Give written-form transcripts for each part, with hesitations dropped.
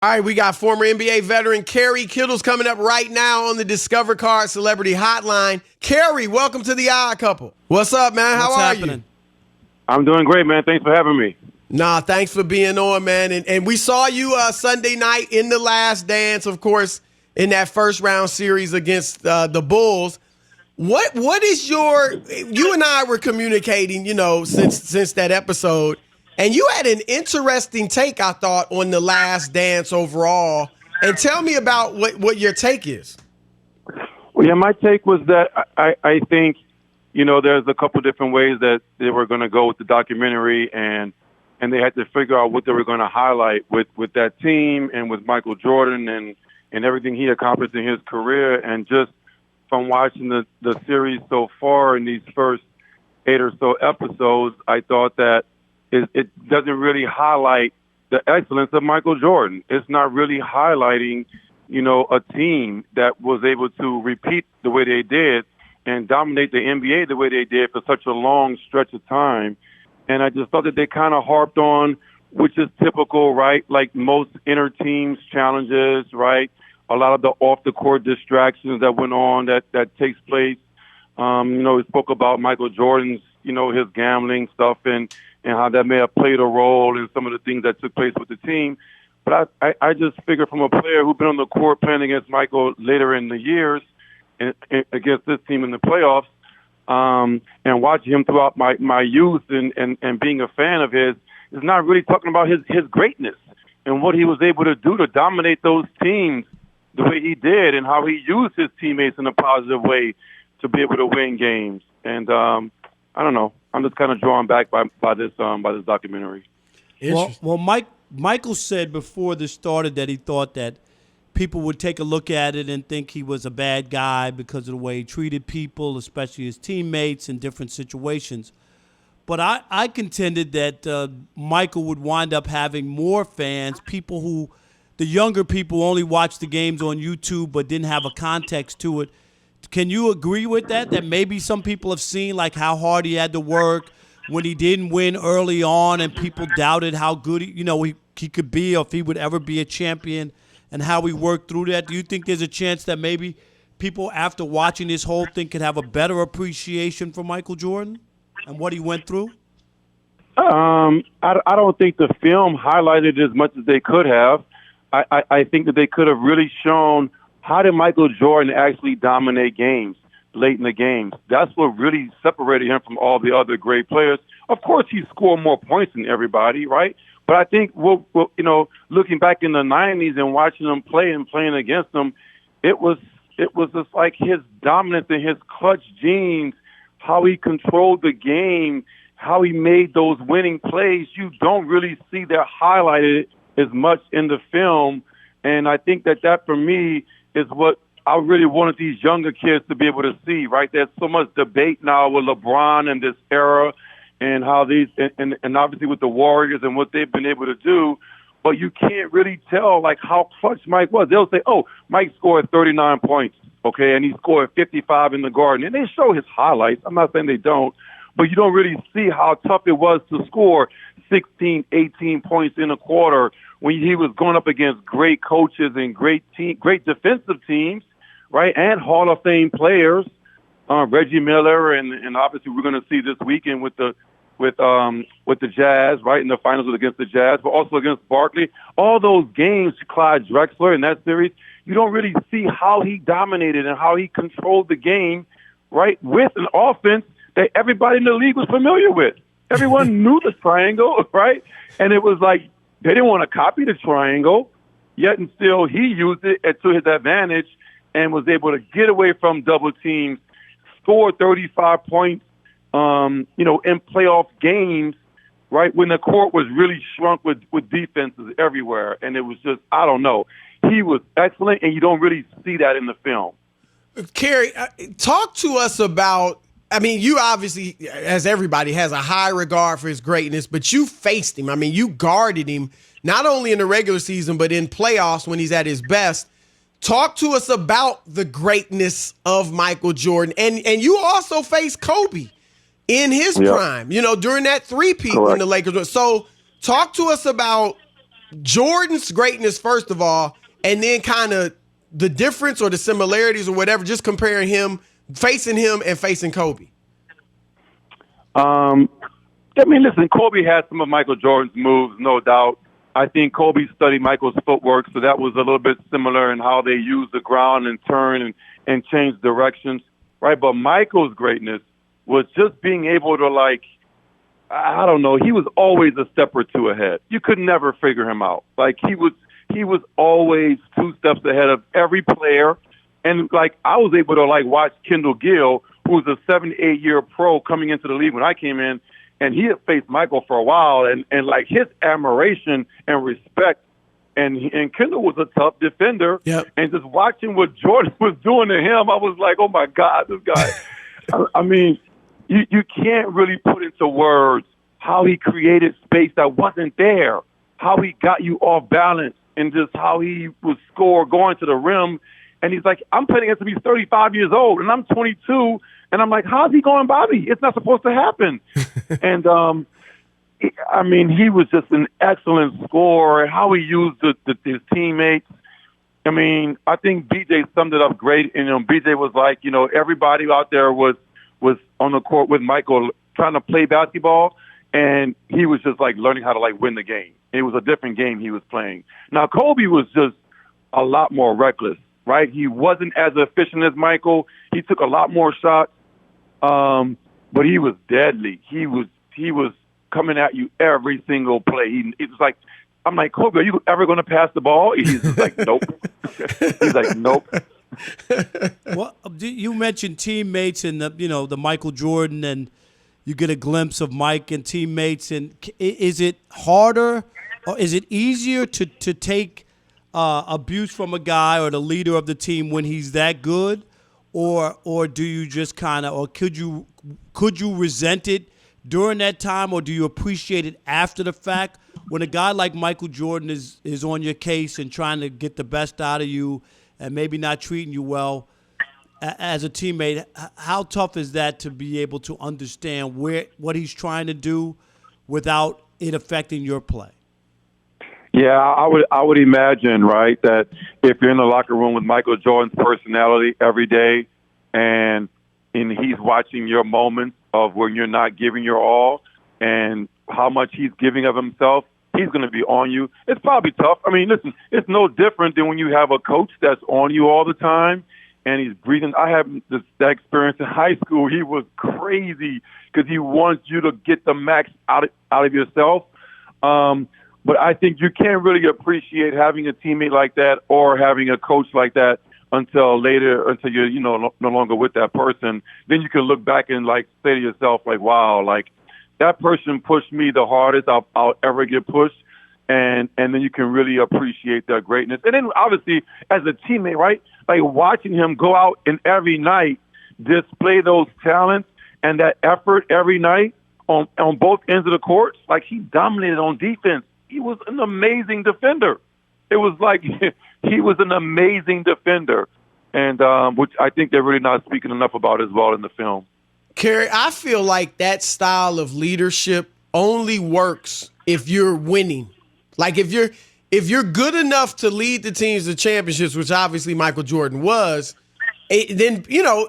All right, we got former NBA veteran Kerry Kittles coming up right now on the Discover Card Celebrity Hotline. Kerry, welcome to the Odd Couple. What's up, man? How are you? I'm doing great, man. Thanks for having me. Nah, thanks for being on, man. And we saw you Sunday night in The Last Dance, of course, in that first round series against the Bulls. What is you and I were communicating, since that episode. And you had an interesting take, I thought, on The Last Dance overall. And tell me about what your take is. Well, yeah, my take was that I think, there's a couple different ways that they were going to go with the documentary, and they had to figure out what they were going to highlight with that team and with Michael Jordan and everything he accomplished in his career. And just from watching the series so far in these first 8 or so episodes, I thought that it doesn't really highlight the excellence of Michael Jordan. It's not really highlighting, a team that was able to repeat the way they did and dominate the NBA the way they did for such a long stretch of time. And I just thought that they kind of harped on, which is typical, right? Like most inter teams challenges, right? A lot of the off the court distractions that went on that takes place. He spoke about Michael Jordan's, his gambling stuff and how that may have played a role in some of the things that took place with the team. But I just figure from a player who's been on the court playing against Michael later in the years and against this team in the playoffs, and watching him throughout my youth and being a fan of his, is not really talking about his greatness and what he was able to do to dominate those teams the way he did and how he used his teammates in a positive way to be able to win games. And I don't know. I'm just kind of drawn back by this documentary. Well, Michael said before this started that he thought that people would take a look at it and think he was a bad guy because of the way he treated people, especially his teammates in different situations. But I contended that Michael would wind up having more fans, the younger people only watched the games on YouTube but didn't have a context to it. Can you agree with that? That maybe some people have seen like how hard he had to work when he didn't win early on, and people doubted how good he could be, or if he would ever be a champion, and how he worked through that. Do you think there's a chance that maybe people after watching this whole thing could have a better appreciation for Michael Jordan and what he went through? I don't think the film highlighted as much as they could have. I think that they could have really shown how did Michael Jordan actually dominate games late in the games. That's what really separated him from all the other great players. Of course, he scored more points than everybody, right? But I think, looking back in the 90s and watching him play and playing against them, it was just like his dominance and his clutch genes, how he controlled the game, how he made those winning plays. You don't really see that highlighted as much in the film. And I think that for me is what I really wanted these younger kids to be able to see, right? There's so much debate now with LeBron and this era and how these, and obviously with the Warriors and what they've been able to do, but you can't really tell like how clutch Mike was. They'll say, oh, Mike scored 39 points, okay, and he scored 55 in the Garden. And they show his highlights. I'm not saying they don't, but you don't really see how tough it was to score 16, 18 points in a quarter when he was going up against great coaches and great defensive teams, right, and Hall of Fame players, Reggie Miller, and obviously we're going to see this weekend with the Jazz, right, in the finals against the Jazz, but also against Barkley. All those games, Clyde Drexler in that series, you don't really see how he dominated and how he controlled the game, right, with an offense that everybody in the league was familiar with. Everyone knew the triangle, right? And it was like they didn't want to copy the triangle, yet and still he used it to his advantage and was able to get away from double teams, score 35 points, in playoff games, right, when the court was really shrunk with defenses everywhere. And it was just, I don't know. He was excellent, and you don't really see that in the film. Kerry, talk to us about, I mean, you obviously, as everybody, has a high regard for his greatness, but you faced him. I mean, you guarded him not only in the regular season, but in playoffs when he's at his best. Talk to us about the greatness of Michael Jordan. And you also faced Kobe in his prime, during that three-peat when the Lakers were. So talk to us about Jordan's greatness, first of all, and then kind of the difference or the similarities or whatever, just comparing him, facing him and facing Kobe? I mean, listen, Kobe had some of Michael Jordan's moves, no doubt. I think Kobe studied Michael's footwork, so that was a little bit similar in how they used the ground and turn and change directions, right? But Michael's greatness was just being able to, like, I don't know, he was always a step or two ahead. You could never figure him out. Like, he was always 2 steps ahead of every player. And, like, I was able to, like, watch Kendall Gill, who was a 7-8-year pro coming into the league when I came in, and he had faced Michael for a while, and like his admiration and respect, and Kendall was a tough defender, and just watching what Jordan was doing to him, I was like, oh my God, this guy. I mean, you can't really put into words how he created space that wasn't there, how he got you off balance, and just how he would score going to the rim. And he's like, I'm playing against him. He's 35 years old, and I'm 22. And I'm like, how's he going by me? It's not supposed to happen. And, I mean, he was just an excellent scorer. How he used his teammates. I mean, I think BJ summed it up great. And, BJ was like, everybody out there was on the court with Michael trying to play basketball. And he was just, like, learning how to, like, win the game. It was a different game he was playing. Now, Kobe was just a lot more reckless, right? He wasn't as efficient as Michael. He took a lot more shots. But he was deadly. He was coming at you every single play. It was like, I'm like, Kobe, are you ever going to pass the ball? He's just like, nope. He's like, nope. Well, you mentioned teammates and the Michael Jordan, and you get a glimpse of Mike and teammates. And is it harder or is it easier to take abuse from a guy or the leader of the team when he's that good? Or do you just kind of, or could you resent it during that time, or do you appreciate it after the fact when a guy like Michael Jordan is on your case and trying to get the best out of you and maybe not treating you well as a teammate? How tough is that to be able to understand what he's trying to do without it affecting your play? Yeah, I would imagine, right, that if you're in the locker room with Michael Jordan's personality every day and he's watching your moments of when you're not giving your all and how much he's giving of himself, he's going to be on you. It's probably tough. I mean, listen, it's no different than when you have a coach that's on you all the time and he's breathing. I had that experience in high school. He was crazy because he wants you to get the max out of yourself. But I think you can't really appreciate having a teammate like that or having a coach like that until you're, no longer with that person. Then you can look back and, like, say to yourself, like, wow, like, that person pushed me the hardest I'll ever get pushed. And then you can really appreciate their greatness. And then, obviously, as a teammate, right, like, watching him go out and every night display those talents and that effort every night on both ends of the court, like, he dominated on defense. He was an amazing defender. It was like he was an amazing defender, and which I think they're really not speaking enough about as well in the film. Kerry, I feel like that style of leadership only works if you're winning. Like if you're good enough to lead the teams to championships, which obviously Michael Jordan was, then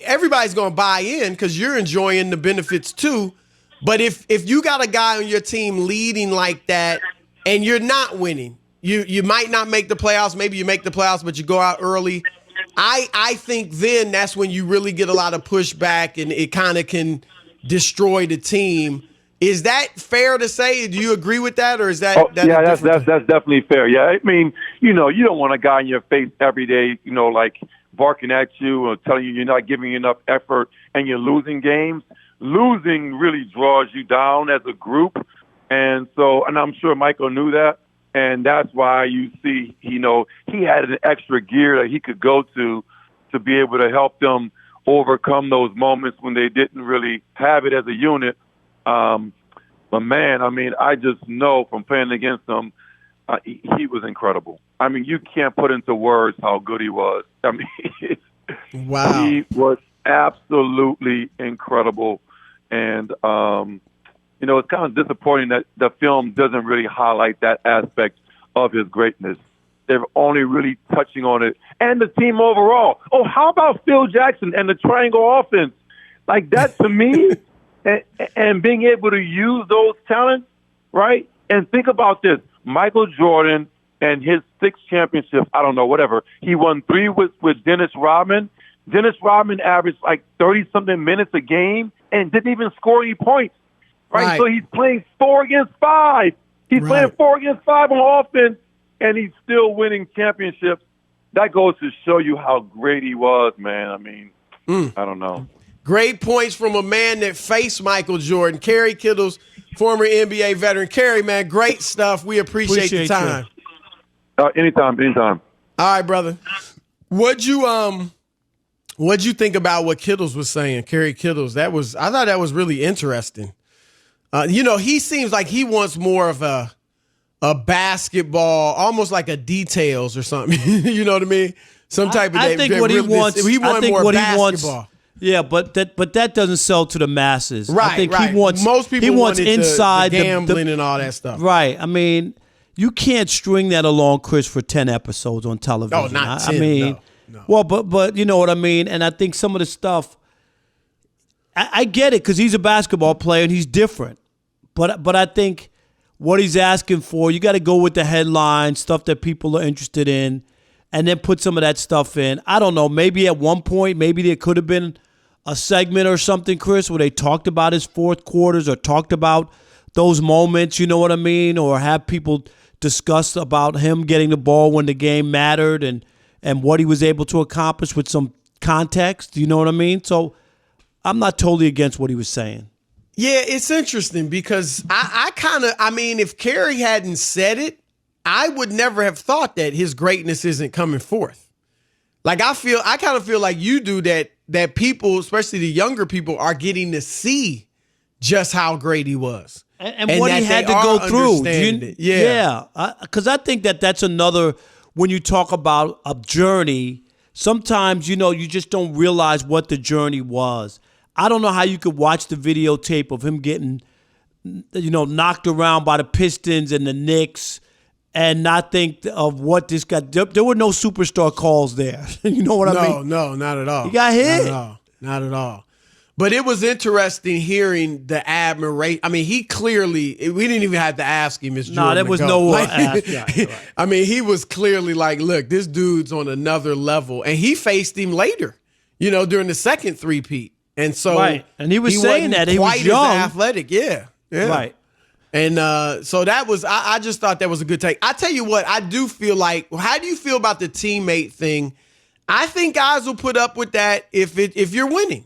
everybody's going to buy in because you're enjoying the benefits too. But if you got a guy on your team leading like that, and you're not winning, you might not make the playoffs. Maybe you make the playoffs, but you go out early. I think then that's when you really get a lot of pushback, and it kind of can destroy the team. Is that fair to say? Do you agree with that, or is that? That's definitely fair. Yeah, I mean, you don't want a guy in your face every day, like barking at you or telling you you're not giving enough effort, and you're losing games. Losing really draws you down as a group. And I'm sure Michael knew that, and that's why you see, he had an extra gear that he could go to be able to help them overcome those moments when they didn't really have it as a unit. But man, I mean, I just know from playing against him, he was incredible. I mean, you can't put into words how good he was. I mean, wow, he was absolutely incredible, and it's kind of disappointing that the film doesn't really highlight that aspect of his greatness. They're only really touching on it. And the team overall. Oh, how about Phil Jackson and the triangle offense? Like that to me, and being able to use those talents, right? And think about this. Michael Jordan and his 6 championships, I don't know, whatever. He won 3 with Dennis Rodman. Dennis Rodman averaged like 30-something minutes a game and didn't even score any points, right? So he's playing 4 against 5. He's playing 4 against 5 on offense, and he's still winning championships. That goes to show you how great he was, man. I mean, I don't know. Great points from a man that faced Michael Jordan. Kerry Kittles, former NBA veteran. Kerry, man, great stuff. We appreciate the time. Anytime. All right, brother. What'd you think about what Kittles was saying, Kerry Kittles? I thought that was really interesting. He seems like he wants more of a basketball, almost like a details or something. You know what I mean? Some type of. I think what he wants. He wants more basketball. Yeah, but that doesn't sell to the masses. Right, I think right. he wants. Most people he wants wanted inside the gambling and all that stuff. Right. I mean, you can't string that along, Chris, for 10 episodes on television. Oh, not 10. I mean, no. Well, but you know what I mean. And I think some of the stuff, I get it because he's a basketball player and he's different. But I think what he's asking for, you got to go with the headline stuff that people are interested in, and then put some of that stuff in. I don't know. Maybe at one point, maybe there could have been a segment or something, Chris, where they talked about his fourth quarters or talked about those moments, you know what I mean? Or have people discuss about him getting the ball when the game mattered and what he was able to accomplish with some context, you know what I mean? So I'm not totally against what he was saying. Yeah, it's interesting because I mean, if Kerry hadn't said it, I would never have thought that his greatness isn't coming forth. Like I kind of feel like you do that people, especially the younger people, are getting to see just how great he was. And what he had to go through. Yeah. Because I think that's another, when you talk about a journey, sometimes, you just don't realize what the journey was. I don't know how you could watch the videotape of him getting, knocked around by the Pistons and the Knicks and not think of what this guy. There were no superstar calls there. You know what I mean? No, not at all. He got hit. Not at all. But it was interesting hearing the admiration. I mean, he clearly, we didn't even have to ask him. No, there was no ask. Right. I mean, he was clearly like, look, this dude's on another level. And he faced him later, during the second three-peat. And so, right. And he was saying that he was quite young. as athletic. Yeah. Right. And so that was, I just thought that was a good take. I tell you what, I do feel like, how do you feel about the teammate thing? I think guys will put up with that if you're winning.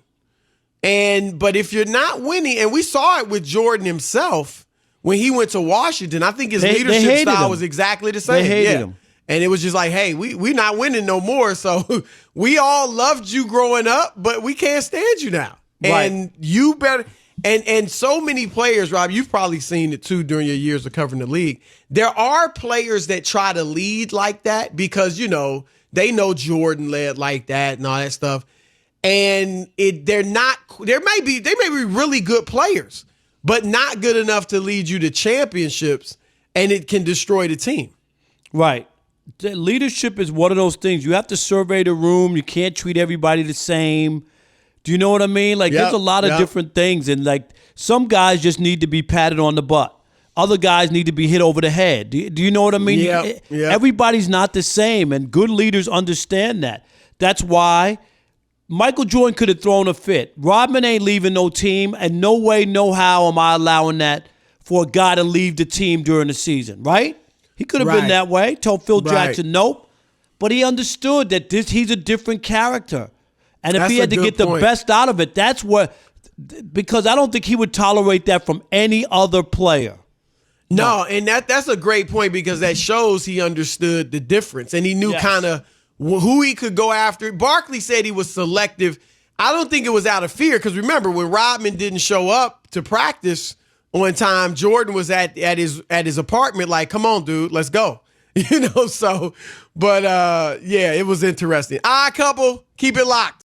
But if you're not winning, and we saw it with Jordan himself when he went to Washington, I think his leadership style was exactly the same. They hated him. And it was just like, hey, we're not winning no more. So we all loved you growing up, but we can't stand you now. Right. And you better. And so many players, Rob, you've probably seen it too during your years of covering the league. There are players that try to lead like that because, they know Jordan led like that and all that stuff. And they may be really good players, but not good enough to lead you to championships, and it can destroy the team. Right. Leadership is one of those things. You have to survey the room. You can't treat everybody the same. Do you know what I mean? Like, there's a lot of different things, and like some guys just need to be patted on the butt. Other guys need to be hit over the head. Do you know what I mean? Yeah. Everybody's not the same, and good leaders understand that. That's why Michael Jordan could have thrown a fit. Rodman ain't leaving no team, and no way, no how am I allowing that for a guy to leave the team during the season, right? He could have been that way, told Phil Jackson nope. But he understood that he's a different character. And if he had to get the best out of it, that's what, because I don't think he would tolerate that from any other player. No, and that's a great point because that shows he understood the difference and he knew kind of who he could go after. Barkley said he was selective. I don't think it was out of fear because remember when Rodman didn't show up to practice on time, Jordan was at his apartment like, come on, dude, let's go. But it was interesting. Couple, keep it locked.